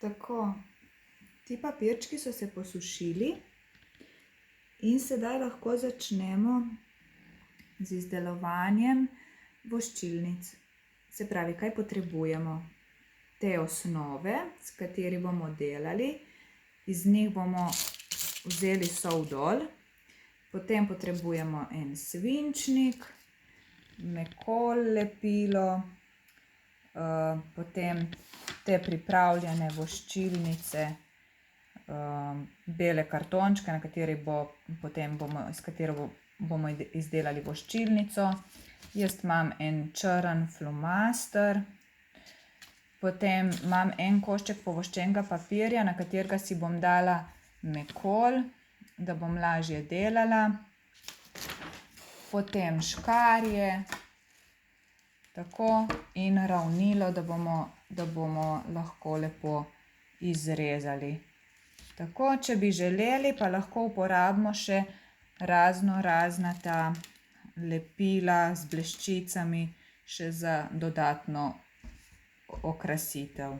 Tako, ti papirčki so se posušili in sedaj lahko začnemo z izdelovanjem voščilnic. Se pravi, kaj potrebujemo? Te osnove, s kateri bomo delali, iz njih bomo vzeli sol dol, potem potrebujemo en svinčnik, mekol lepilo, potem te pripravljene voščilnice, bele kartončke, iz katerega bomo izdelali voščilnico. Jaz imam en črn flomaster, potem imam en košček povoščenega papirja, na katerega si bom dala mekol, da bom lažje delala. Potem škarje, tako, in ravnilo, da bomo lahko lepo izrezali. Tako, če bi želeli, pa lahko uporabimo še razna ta lepila z bleščicami še za dodatno okrasitev.